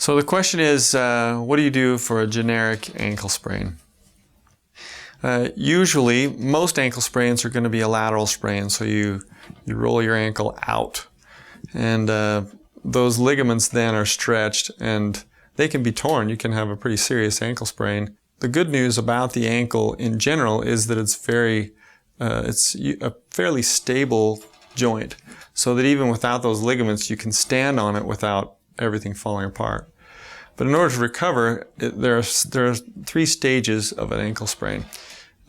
So the question is, what do you do for a generic ankle sprain? Usually, most ankle sprains are going to be a lateral sprain, so you roll your ankle out. And those ligaments then are stretched and they can be torn. You can have a pretty serious ankle sprain. The good news about the ankle in general is that it's a fairly stable joint, so that even without those ligaments, you can stand on it without everything falling apart. But in order to recover, there are three stages of an ankle sprain,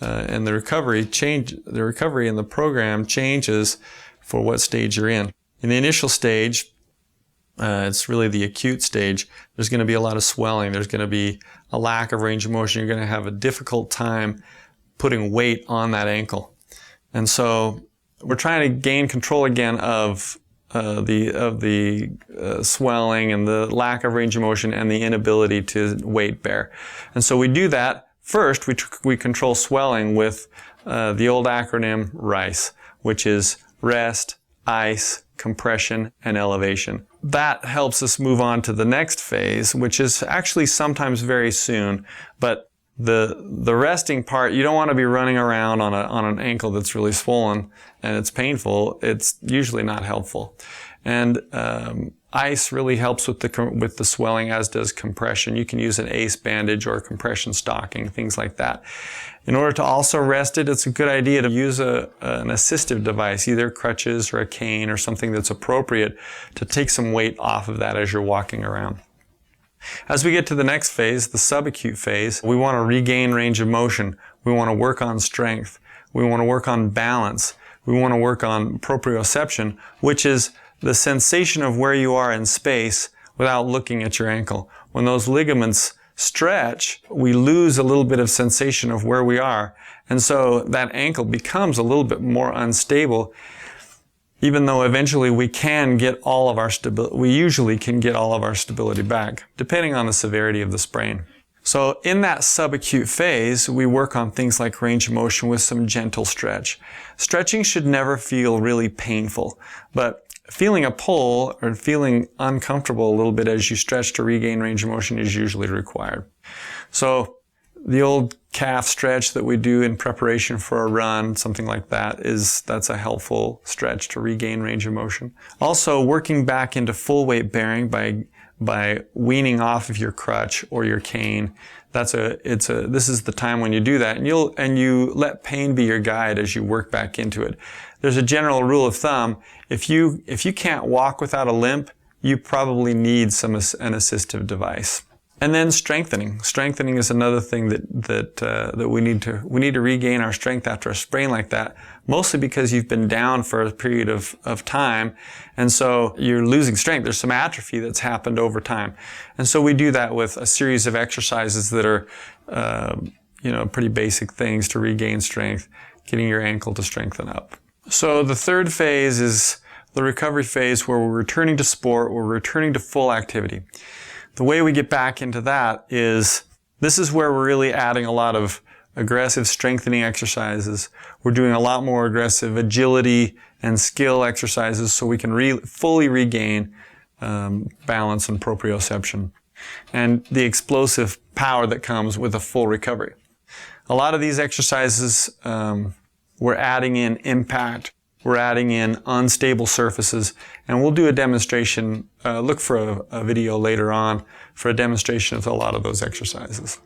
and the recovery in the program changes for what stage you're in. In the initial stage, it's really the acute stage. There's going to be a lot of swelling. There's going to be a lack of range of motion. You're going to have a difficult time putting weight on that ankle. And so we're trying to gain control again of the swelling and the lack of range of motion and the inability to weight bear. And so we do that. First, we control swelling with the old acronym RICE, which is rest, ice, compression, and elevation. That helps us move on to the next phase, which is actually sometimes very soon. But the resting part, you don't want to be running around on an ankle that's really swollen and it's painful. It's usually not helpful. And ice really helps with the swelling, as does compression. You can use an ACE bandage or a compression stocking, things like that. In order to also rest it, it's a good idea to use an assistive device, either crutches or a cane or something that's appropriate to take some weight off of that as you're walking around. As we get to the next phase, the subacute phase, we want to regain range of motion. We want to work on strength. We want to work on balance. We want to work on proprioception, which is the sensation of where you are in space without looking at your ankle. When those ligaments stretch, we lose a little bit of sensation of where we are. And so that ankle becomes a little bit more unstable, even though eventually we can get all of our stability. We usually can get all of our stability back, depending on the severity of the sprain. So in that subacute phase, we work on things like range of motion with some gentle stretch. Stretching should never feel really painful, but feeling a pull or feeling uncomfortable a little bit as you stretch to regain range of motion is usually required. So the old calf stretch that we do in preparation for a run, something like that, that's a helpful stretch to regain range of motion. Also, working back into full weight bearing by weaning off of your crutch or your cane. This is the time when you do that, and you let pain be your guide as you work back into it. There's a general rule of thumb: if you can't walk without a limp, you probably need an assistive device. And then strengthening. Strengthening is another thing that we need to regain our strength after a sprain like that, mostly because you've been down for a period of time, and so you're losing strength. There's some atrophy that's happened over time. And so we do that with a series of exercises that are pretty basic things to regain strength, getting your ankle to strengthen up. So the third phase is the recovery phase, where we're returning to sport, we're returning to full activity. The way we get back into that is, this is where we're really adding a lot of aggressive strengthening exercises. We're doing a lot more aggressive agility and skill exercises so we can fully regain balance and proprioception and the explosive power that comes with a full recovery. A lot of these exercises, we're adding in impact, we're adding in unstable surfaces, and we'll do a demonstration. Look for a video later on for a demonstration of a lot of those exercises.